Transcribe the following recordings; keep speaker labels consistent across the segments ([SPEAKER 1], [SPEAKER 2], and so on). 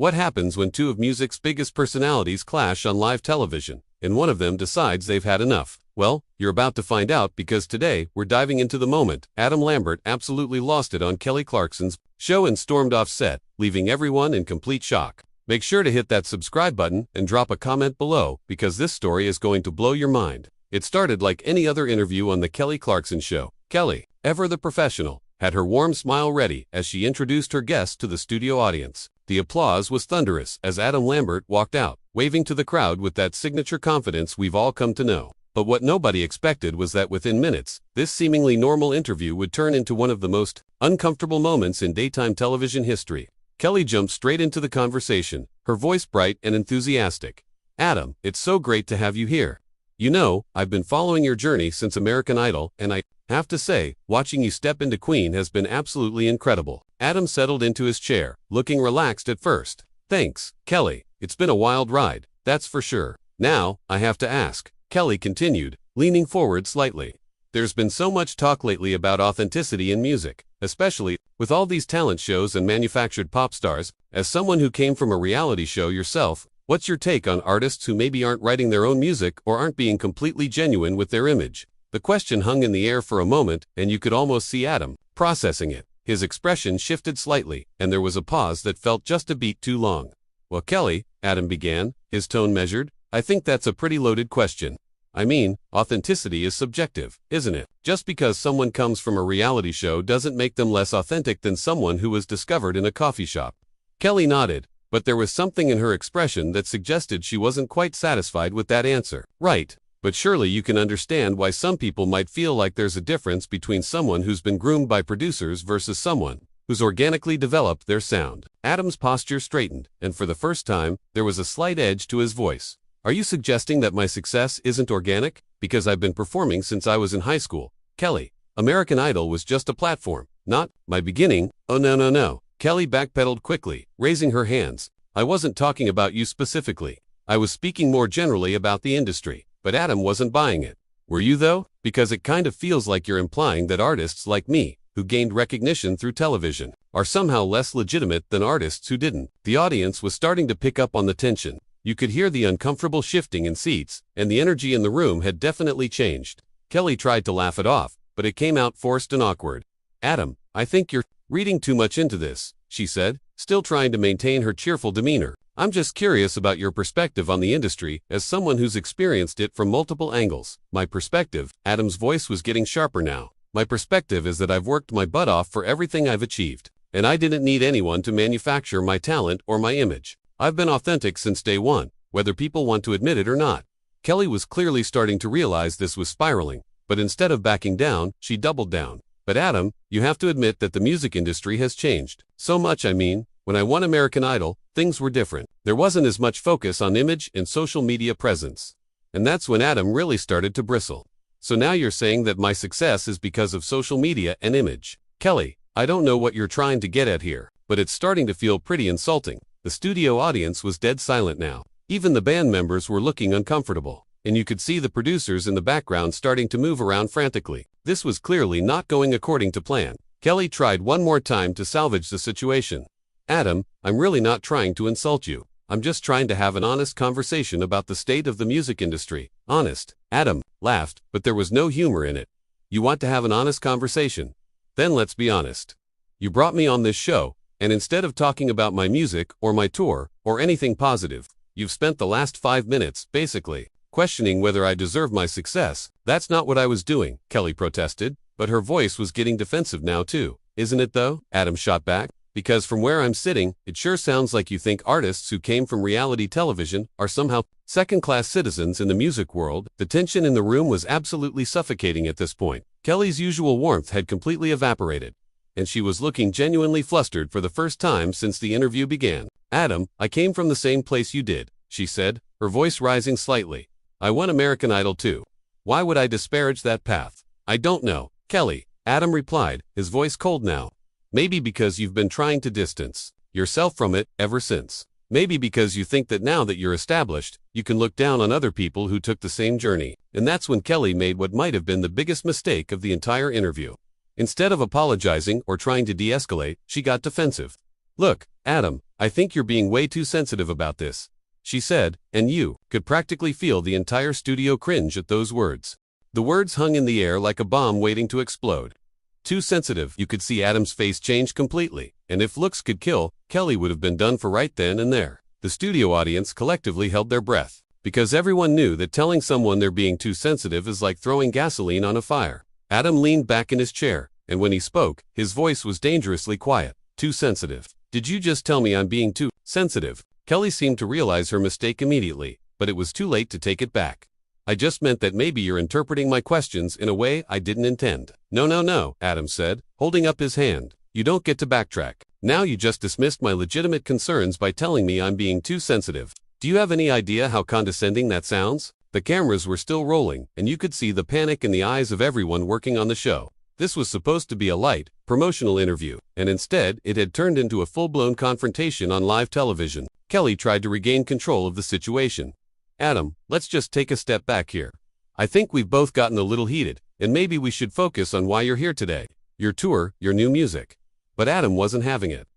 [SPEAKER 1] What happens when two of music's biggest personalities clash on live television, and one of them decides they've had enough? Well, you're about to find out because today, we're diving into the moment Adam Lambert absolutely lost it on Kelly Clarkson's show and stormed off set, leaving everyone in complete shock. Make sure to hit that subscribe button and drop a comment below because this story is going to blow your mind. It started like any other interview on the Kelly Clarkson show. Kelly, ever the professional, had her warm smile ready as she introduced her guest to the studio audience. The applause was thunderous as Adam Lambert walked out, waving to the crowd with that signature confidence we've all come to know. But what nobody expected was that within minutes, this seemingly normal interview would turn into one of the most uncomfortable moments in daytime television history. Kelly jumped straight into the conversation, her voice bright and enthusiastic. "Adam, it's so great to have you here. You know, I've been following your journey since American Idol, and I have to say, watching you step into Queen has been absolutely incredible." Adam settled into his chair, looking relaxed at first. "Thanks, Kelly. It's been a wild ride, that's for sure. Now, I have to ask," Kelly continued, leaning forward slightly. "There's been so much talk lately about authenticity in music, especially with all these talent shows and manufactured pop stars. As someone who came from a reality show yourself, what's your take on artists who maybe aren't writing their own music or aren't being completely genuine with their image?" The question hung in the air for a moment, and you could almost see Adam processing it. His expression shifted slightly, and there was a pause that felt just a beat too long. "Well, Kelly," Adam began, his tone measured, "I think that's a pretty loaded question. I mean, authenticity is subjective, isn't it? Just because someone comes from a reality show doesn't make them less authentic than someone who was discovered in a coffee shop." Kelly nodded, but there was something in her expression that suggested she wasn't quite satisfied with that answer. "Right. But surely you can understand why some people might feel like there's a difference between someone who's been groomed by producers versus someone who's organically developed their sound." Adam's posture straightened, and for the first time, there was a slight edge to his voice. "Are you suggesting that my success isn't organic? Because I've been performing since I was in high school, Kelly. American Idol was just a platform, not my beginning." "Oh no. Kelly backpedaled quickly, raising her hands. "I wasn't talking about you specifically. I was speaking more generally about the industry." But Adam wasn't buying it. "Were you though? Because it kind of feels like you're implying that artists like me, who gained recognition through television, are somehow less legitimate than artists who didn't." The audience was starting to pick up on the tension. You could hear the uncomfortable shifting in seats, and the energy in the room had definitely changed. Kelly tried to laugh it off, but it came out forced and awkward. "Adam, I think you're reading too much into this," she said, still trying to maintain her cheerful demeanor. "I'm just curious about your perspective on the industry as someone who's experienced it from multiple angles." "My perspective," Adam's voice was getting sharper now. "My perspective is that I've worked my butt off for everything I've achieved, and I didn't need anyone to manufacture my talent or my image. I've been authentic since day one, whether people want to admit it or not." Kelly was clearly starting to realize this was spiraling, but instead of backing down, she doubled down. "But Adam, you have to admit that the music industry has changed. So much, I mean. When I won American Idol, things were different. There wasn't as much focus on image and social media presence." And that's when Adam really started to bristle. "So now you're saying that my success is because of social media and image?" "Kelly, I don't know what you're trying to get at here, but it's starting to feel pretty insulting." The studio audience was dead silent now. Even the band members were looking uncomfortable, and you could see the producers in the background starting to move around frantically. This was clearly not going according to plan. Kelly tried one more time to salvage the situation. "Adam, I'm really not trying to insult you. I'm just trying to have an honest conversation about the state of the music industry." "Honest?" Adam laughed, but there was no humor in it. "You want to have an honest conversation? Then let's be honest. You brought me on this show, and instead of talking about my music or my tour or anything positive, you've spent the last 5 minutes, basically, questioning whether I deserve my success." "That's not what I was doing," Kelly protested, but her voice was getting defensive now too. "Isn't it though?" Adam shot back. "Because from where I'm sitting, it sure sounds like you think artists who came from reality television are somehow second-class citizens in the music world." The tension in the room was absolutely suffocating at this point. Kelly's usual warmth had completely evaporated, and she was looking genuinely flustered for the first time since the interview began. "Adam, I came from the same place you did," she said, her voice rising slightly. "I won American Idol too. Why would I disparage that path?" "I don't know, Kelly," Adam replied, his voice cold now. "Maybe because you've been trying to distance yourself from it ever since. Maybe because you think that now that you're established, you can look down on other people who took the same journey." And that's when Kelly made what might have been the biggest mistake of the entire interview. Instead of apologizing or trying to de-escalate, she got defensive. "Look, Adam, I think you're being way too sensitive about this, she said, and you could practically feel the entire studio cringe at those words. The words hung in the air like a bomb waiting to explode. Too sensitive. You could see Adam's face change completely, and if looks could kill, Kelly would have been done for right then and there. The studio audience collectively held their breath, because everyone knew that telling someone they're being too sensitive is like throwing gasoline on a fire. Adam leaned back in his chair, and when he spoke, his voice was dangerously quiet. Too sensitive. Did you just tell me I'm being too sensitive? Kelly seemed to realize her mistake immediately, but it was too late to take it back. I just meant that maybe you're interpreting my questions in a way I didn't intend. No, Adam said, holding up his hand. You don't get to backtrack. Now you just dismissed my legitimate concerns by telling me I'm being too sensitive. Do you have any idea how condescending that sounds? The cameras were still rolling, and you could see the panic in the eyes of everyone working on the show. This was supposed to be a light, promotional interview, and instead, it had turned into a full-blown confrontation on live television. Kelly tried to regain control of the situation. Adam, let's just take a step back here. I think we've both gotten a little heated, and maybe we should focus on why you're here today. Your tour, your new music. But Adam wasn't having it.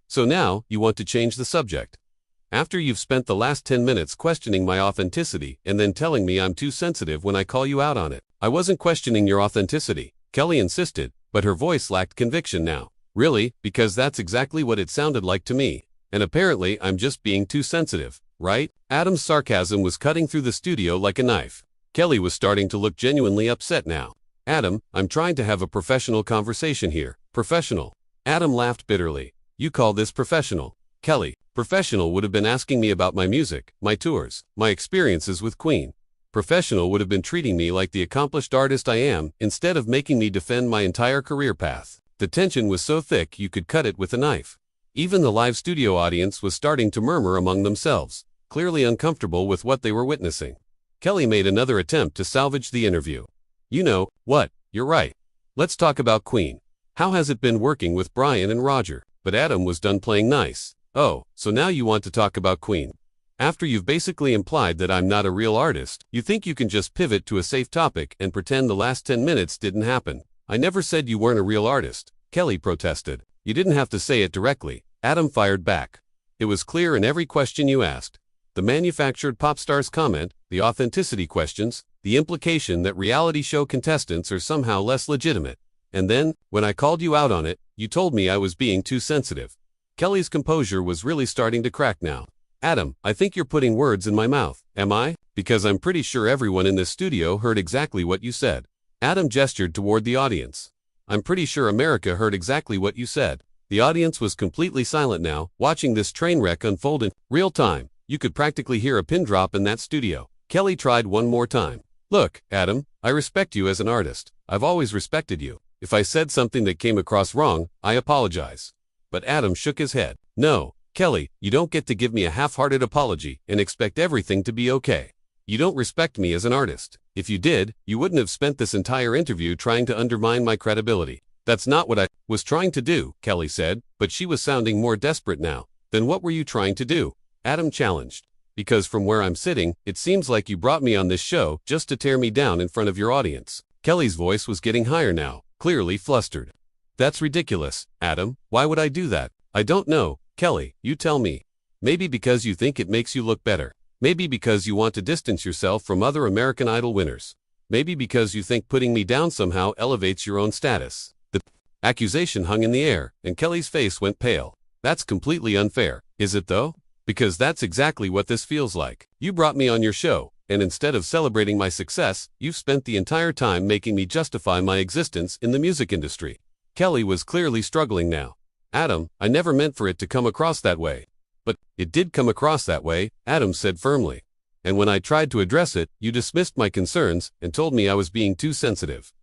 [SPEAKER 1] So now, you want to change the subject. After you've spent the last 10 minutes questioning my authenticity and then telling me I'm too sensitive when I call you out on it. I wasn't questioning your authenticity, Kelly insisted, but her voice lacked conviction now. Really, because that's exactly what it sounded like to me. And apparently I'm just being too sensitive, right? Adam's sarcasm was cutting through the studio like a knife. Kelly was starting to look genuinely upset now. Adam, I'm trying to have a professional conversation here. Professional. Adam laughed bitterly. You call this professional? Kelly, professional would have been asking me about my music, my tours, my experiences with Queen. Professional would have been treating me like the accomplished artist I am, instead of making me defend my entire career path. The tension was so thick you could cut it with a knife. Even the live studio audience was starting to murmur among themselves, clearly uncomfortable with what they were witnessing. Kelly made another attempt to salvage the interview. You know what? You're right. Let's talk about Queen. How has it been working with Brian and Roger? But Adam was done playing nice. Oh, so now you want to talk about Queen. After you've basically implied that I'm not a real artist, you think you can just pivot to a safe topic and pretend the last 10 minutes didn't happen. I never said you weren't a real artist, Kelly protested. You didn't have to say it directly, Adam fired back. It was clear in every question you asked. The manufactured pop star's comment, the authenticity questions, the implication that reality show contestants are somehow less legitimate. And then, when I called you out on it, you told me I was being too sensitive. Kelly's composure was really starting to crack now. Adam, I think you're putting words in my mouth. Am I? Because I'm pretty sure everyone in this studio heard exactly what you said. Adam gestured toward the audience. I'm pretty sure America heard exactly what you said. The audience was completely silent now, watching this train wreck unfold in real time. You could practically hear a pin drop in that studio. Kelly tried one more time. Look, Adam, I respect you as an artist. I've always respected you. If I said something that came across wrong, I apologize. But Adam shook his head. No, Kelly, you don't get to give me a half-hearted apology and expect everything to be okay. You don't respect me as an artist. If you did, you wouldn't have spent this entire interview trying to undermine my credibility. That's not what I was trying to do, Kelly said, but she was sounding more desperate now. Then what were you trying to do? Adam challenged. Because from where I'm sitting, it seems like you brought me on this show just to tear me down in front of your audience. Kelly's voice was getting higher now, clearly flustered. That's ridiculous, Adam. Why would I do that? I don't know, Kelly, you tell me. Maybe because you think it makes you look better. Maybe because you want to distance yourself from other American Idol winners. Maybe because you think putting me down somehow elevates your own status. The accusation hung in the air, and Kelly's face went pale. That's completely unfair, is it though? Because that's exactly what this feels like. You brought me on your show, and instead of celebrating my success, you've spent the entire time making me justify my existence in the music industry. Kelly was clearly struggling now. Adam, I never meant for it to come across that way. But it did come across that way, Adam said firmly. And when I tried to address it, you dismissed my concerns and told me I was being too sensitive.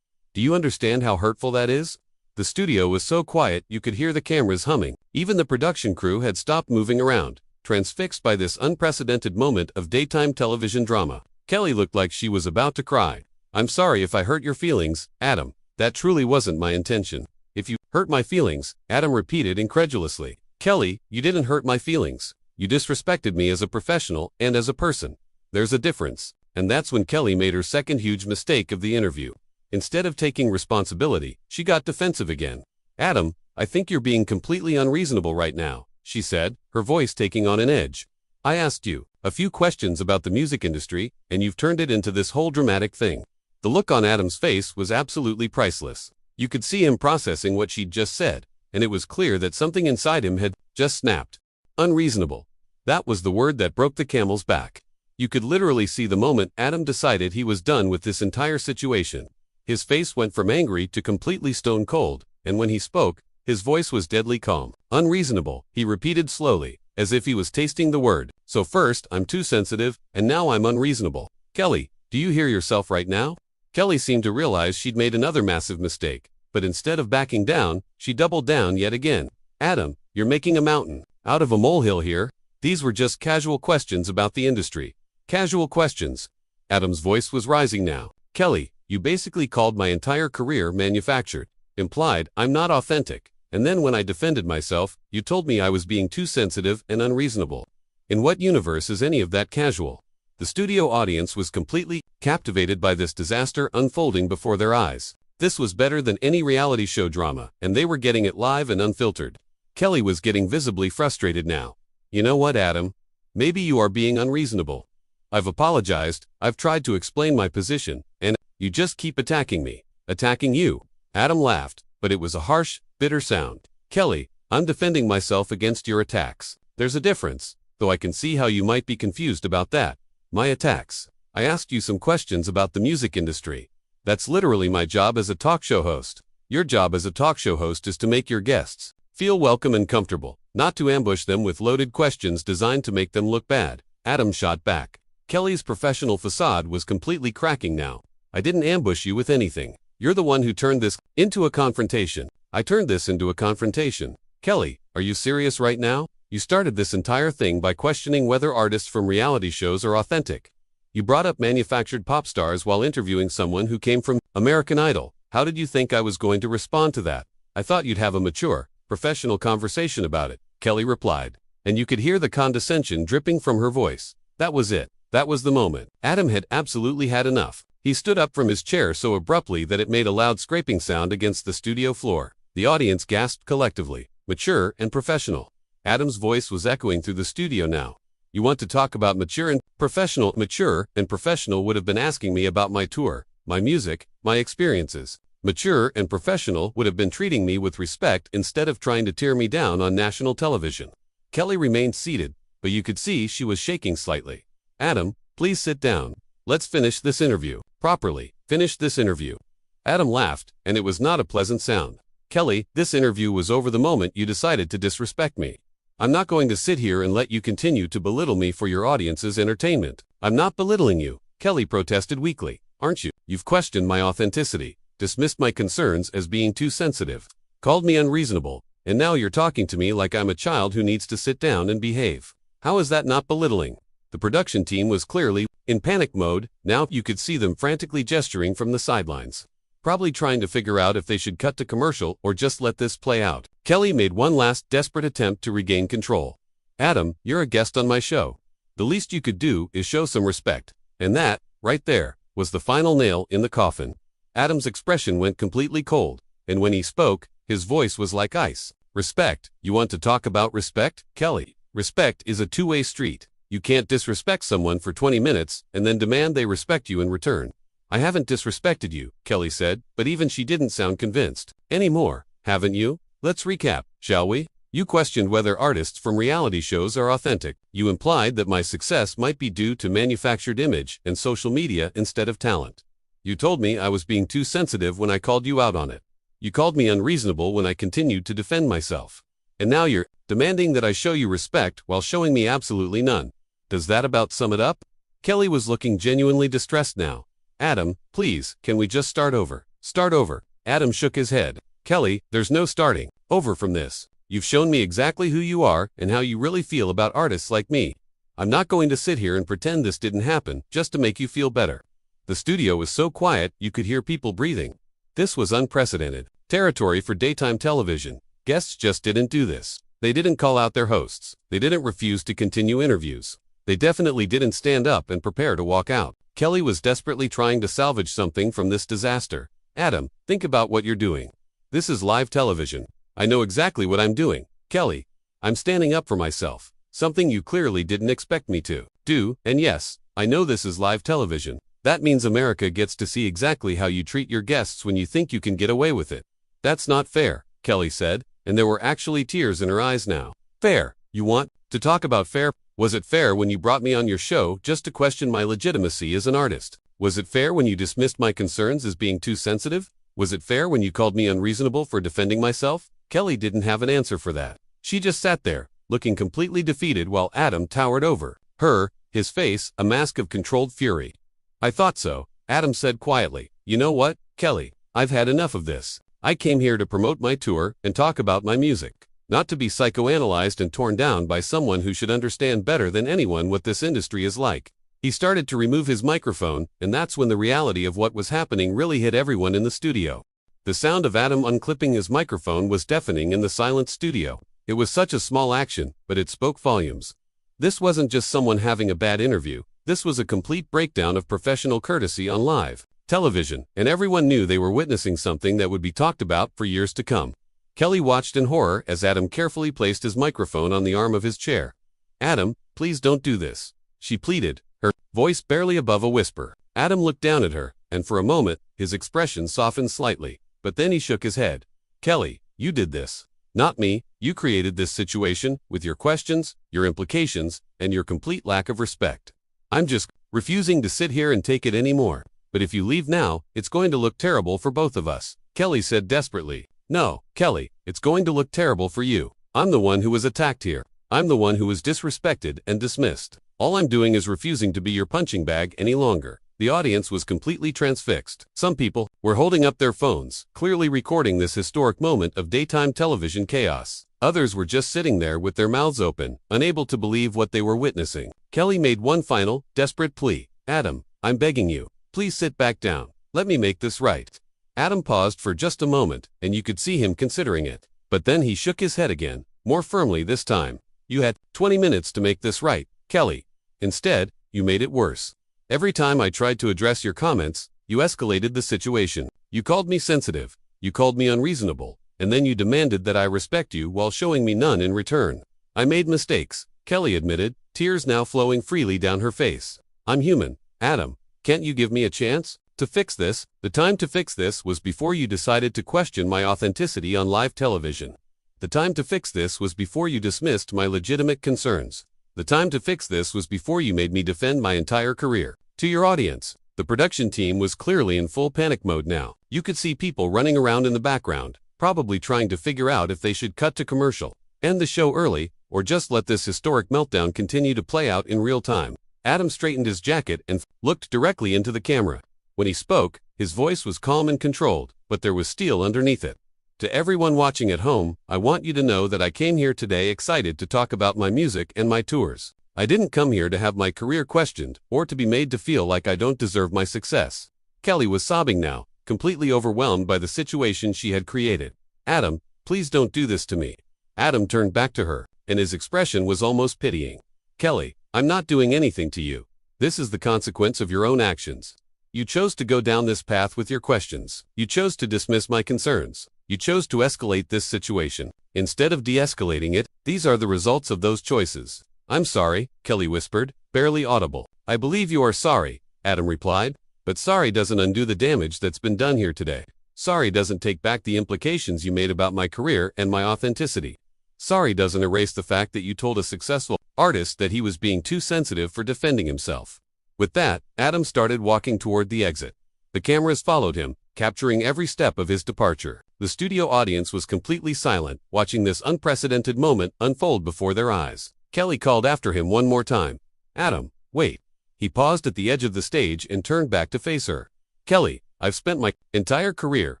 [SPEAKER 1] Do you understand how hurtful that is? The studio was so quiet you could hear the cameras humming. Even the production crew had stopped moving around, transfixed by this unprecedented moment of daytime television drama. Kelly looked like she was about to cry. I'm sorry if I hurt your feelings, Adam. That truly wasn't my intention. If you hurt my feelings, Adam repeated incredulously. Kelly, you didn't hurt my feelings. You disrespected me as a professional and as a person. There's a difference. And that's when Kelly made her second huge mistake of the interview. Instead of taking responsibility, she got defensive again. Adam, I think you're being completely unreasonable right now. she said, her voice taking on an edge. I asked you a few questions about the music industry, and you've turned it into this whole dramatic thing. The look on Adam's face was absolutely priceless. You could see him processing what she'd just said, and it was clear that something inside him had just snapped. Unreasonable. That was the word that broke the camel's back. You could literally see the moment Adam decided he was done with this entire situation. His face went from angry to completely stone cold, and when he spoke, his voice was deadly calm. Unreasonable, he repeated slowly, as if he was tasting the word. So first, I'm too sensitive, and now I'm unreasonable. Kelly, do you hear yourself right now? Kelly seemed to realize she'd made another massive mistake, but instead of backing down, she doubled down yet again. Adam, you're making a mountain out of a molehill here. These were just casual questions about the industry. Casual questions. Adam's voice was rising now. Kelly, you basically called my entire career manufactured, implied I'm not authentic, and then when I defended myself, you told me I was being too sensitive and unreasonable. In what universe is any of that casual? The studio audience was completely captivated by this disaster unfolding before their eyes. This was better than any reality show drama, and they were getting it live and unfiltered. Kelly was getting visibly frustrated now. You know what, Adam? Maybe you are being unreasonable. I've apologized, I've tried to explain my position, and you just keep attacking me. Attacking you. Adam laughed, but it was a harsh, bitter sound. Kelly, I'm defending myself against your attacks. There's a difference, though I can see how you might be confused about that. My attacks. I asked you some questions about the music industry. That's literally my job as a talk show host. Your job as a talk show host is to make your guests feel welcome and comfortable, not to ambush them with loaded questions designed to make them look bad. Adam shot back. Kelly's professional facade was completely cracking now. I didn't ambush you with anything. You're the one who turned this into a confrontation. I turned this into a confrontation. Kelly, are you serious right now? You started this entire thing by questioning whether artists from reality shows are authentic. You brought up manufactured pop stars while interviewing someone who came from American Idol. How did you think I was going to respond to that? I thought you'd have a mature, professional conversation about it, Kelly replied. And you could hear the condescension dripping from her voice. That was it. That was the moment. Adam had absolutely had enough. He stood up from his chair so abruptly that it made a loud scraping sound against the studio floor. The audience gasped collectively. Mature and professional. Adam's voice was echoing through the studio now. You want to talk about mature and professional? Mature and professional would have been asking me about my tour, my music, my experiences. Mature and professional would have been treating me with respect instead of trying to tear me down on national television. Kelly remained seated, but you could see she was shaking slightly. Adam, please sit down. Let's finish this interview. Properly. Finish this interview. Adam laughed, and it was not a pleasant sound. Kelly, this interview was over the moment you decided to disrespect me. I'm not going to sit here and let you continue to belittle me for your audience's entertainment. I'm not belittling you, Kelly protested weakly. Aren't you? You've questioned my authenticity, dismissed my concerns as being too sensitive, called me unreasonable, and now you're talking to me like I'm a child who needs to sit down and behave. How is that not belittling? The production team was clearly in panic mode. Now you could see them frantically gesturing from the sidelines, probably trying to figure out if they should cut to commercial or just let this play out. Kelly made one last desperate attempt to regain control. Adam, you're a guest on my show. The least you could do is show some respect. And that, right there, was the final nail in the coffin. Adam's expression went completely cold, and when he spoke, his voice was like ice. Respect? You want to talk about respect, Kelly? Respect is a two-way street. You can't disrespect someone for 20 minutes and then demand they respect you in return. I haven't disrespected you, Kelly said, but even she didn't sound convinced. Anymore, haven't you? Let's recap, shall we? You questioned whether artists from reality shows are authentic. You implied that my success might be due to manufactured image and social media instead of talent. You told me I was being too sensitive when I called you out on it. You called me unreasonable when I continued to defend myself. And now you're demanding that I show you respect while showing me absolutely none. Does that about sum it up? Kelly was looking genuinely distressed now. Adam, please, can we just start over? Start over. Adam shook his head. Kelly, there's no starting over from this. You've shown me exactly who you are and how you really feel about artists like me. I'm not going to sit here and pretend this didn't happen just to make you feel better. The studio was so quiet you could hear people breathing. This was unprecedented territory for daytime television. Guests just didn't do this. They didn't call out their hosts. They didn't refuse to continue interviews. They definitely didn't stand up and prepare to walk out. Kelly was desperately trying to salvage something from this disaster. Adam, think about what you're doing. This is live television. I know exactly what I'm doing. Kelly, I'm standing up for myself, something you clearly didn't expect me to do, and yes, I know this is live television. That means America gets to see exactly how you treat your guests when you think you can get away with it. That's not fair, Kelly said, and there were actually tears in her eyes now. Fair? You want to talk about fair? Was it fair when you brought me on your show just to question my legitimacy as an artist? Was it fair when you dismissed my concerns as being too sensitive? Was it fair when you called me unreasonable for defending myself? Kelly didn't have an answer for that. She just sat there, looking completely defeated while Adam towered over her, his face a mask of controlled fury. I thought so, Adam said quietly. You know what, Kelly? I've had enough of this. I came here to promote my tour and talk about my music, not to be psychoanalyzed and torn down by someone who should understand better than anyone what this industry is like. He started to remove his microphone, and that's when the reality of what was happening really hit everyone in the studio. The sound of Adam unclipping his microphone was deafening in the silent studio. It was such a small action, but it spoke volumes. This wasn't just someone having a bad interview. This was a complete breakdown of professional courtesy on live television, and everyone knew they were witnessing something that would be talked about for years to come. Kelly watched in horror as Adam carefully placed his microphone on the arm of his chair. Adam, please don't do this, she pleaded, her voice barely above a whisper. Adam looked down at her, and for a moment, his expression softened slightly, but then he shook his head. Kelly, you did this. Not me. You created this situation with your questions, your implications, and your complete lack of respect. I'm just refusing to sit here and take it anymore. But if you leave now, it's going to look terrible for both of us, Kelly said desperately. No, Kelly, it's going to look terrible for you. I'm the one who was attacked here. I'm the one who was disrespected and dismissed. All I'm doing is refusing to be your punching bag any longer. The audience was completely transfixed. Some people were holding up their phones, clearly recording this historic moment of daytime television chaos. Others were just sitting there with their mouths open, unable to believe what they were witnessing. Kelly made one final, desperate plea. Adam, I'm begging you. Please sit back down. Let me make this right. Adam paused for just a moment, and you could see him considering it. But then he shook his head again, more firmly this time. You had 20 minutes to make this right, Kelly. Instead, you made it worse. Every time I tried to address your comments, you escalated the situation. You called me sensitive, you called me unreasonable, and then you demanded that I respect you while showing me none in return. I made mistakes, Kelly admitted, tears now flowing freely down her face. I'm human, Adam. Can't you give me a chance to fix this? The time to fix this was before you decided to question my authenticity on live television. The time to fix this was before you dismissed my legitimate concerns. The time to fix this was before you made me defend my entire career. To your audience, the production team was clearly in full panic mode now. You could see people running around in the background, probably trying to figure out if they should cut to commercial, end the show early, or just let this historic meltdown continue to play out in real time. Adam straightened his jacket and looked directly into the camera. When he spoke, his voice was calm and controlled, but there was steel underneath it. To everyone watching at home, I want you to know that I came here today excited to talk about my music and my tours. I didn't come here to have my career questioned or to be made to feel like I don't deserve my success. Kelly was sobbing now, completely overwhelmed by the situation she had created. Adam, please don't do this to me. Adam turned back to her, and his expression was almost pitying. Kelly, I'm not doing anything to you. This is the consequence of your own actions. You chose to go down this path with your questions. You chose to dismiss my concerns. You chose to escalate this situation. Instead of de-escalating it, these are the results of those choices. I'm sorry, Kelly whispered, barely audible. I believe you are sorry, Adam replied. But sorry doesn't undo the damage that's been done here today. Sorry doesn't take back the implications you made about my career and my authenticity. Sorry doesn't erase the fact that you told a successful artist that he was being too sensitive for defending himself. With that, Adam started walking toward the exit. The cameras followed him, capturing every step of his departure. The studio audience was completely silent, watching this unprecedented moment unfold before their eyes. Kelly called after him one more time. Adam, wait. He paused at the edge of the stage and turned back to face her. Kelly, I've spent my entire career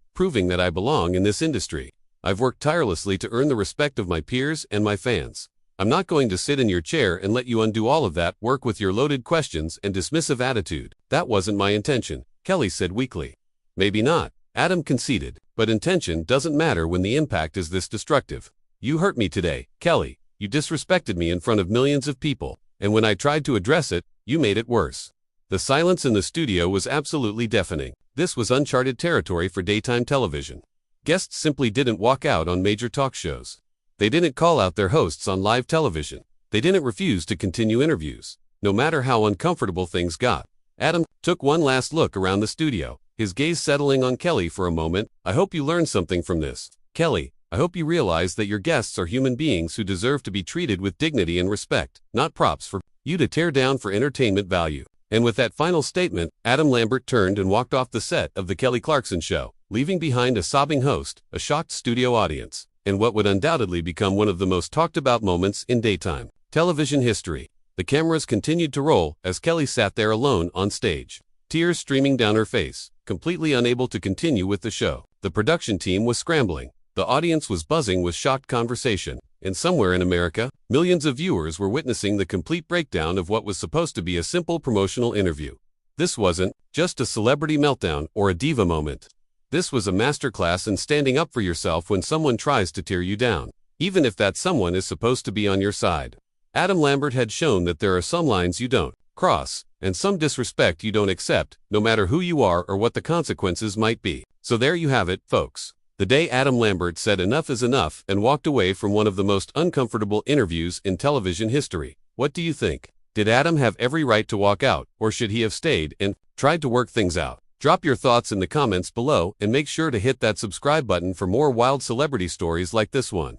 [SPEAKER 1] proving that I belong in this industry. I've worked tirelessly to earn the respect of my peers and my fans. I'm not going to sit in your chair and let you undo all of that work with your loaded questions and dismissive attitude. That wasn't my intention, Kelly said weakly. Maybe not, Adam conceded, but intention doesn't matter when the impact is this destructive. You hurt me today, Kelly. You disrespected me in front of millions of people, and when I tried to address it, you made it worse. The silence in the studio was absolutely deafening. This was uncharted territory for daytime television. Guests simply didn't walk out on major talk shows. They didn't call out their hosts on live television. They didn't refuse to continue interviews, no matter how uncomfortable things got. Adam took one last look around the studio, his gaze settling on Kelly for a moment. I hope you learned something from this. Kelly, I hope you realize that your guests are human beings who deserve to be treated with dignity and respect, not props for you to tear down for entertainment value. And with that final statement, Adam Lambert turned and walked off the set of The Kelly Clarkson Show, leaving behind a sobbing host, a shocked studio audience, and what would undoubtedly become one of the most talked about moments in daytime television history. The cameras continued to roll as Kelly sat there alone on stage, tears streaming down her face, completely unable to continue with the show. The production team was scrambling. The audience was buzzing with shocked conversation, and somewhere in America, millions of viewers were witnessing the complete breakdown of what was supposed to be a simple promotional interview. This wasn't just a celebrity meltdown or a diva moment. This was a masterclass in standing up for yourself when someone tries to tear you down, even if that someone is supposed to be on your side. Adam Lambert had shown that there are some lines you don't cross, and some disrespect you don't accept, no matter who you are or what the consequences might be. So there you have it, folks. The day Adam Lambert said enough is enough and walked away from one of the most uncomfortable interviews in television history. What do you think? Did Adam have every right to walk out, or should he have stayed and tried to work things out? Drop your thoughts in the comments below and make sure to hit that subscribe button for more wild celebrity stories like this one.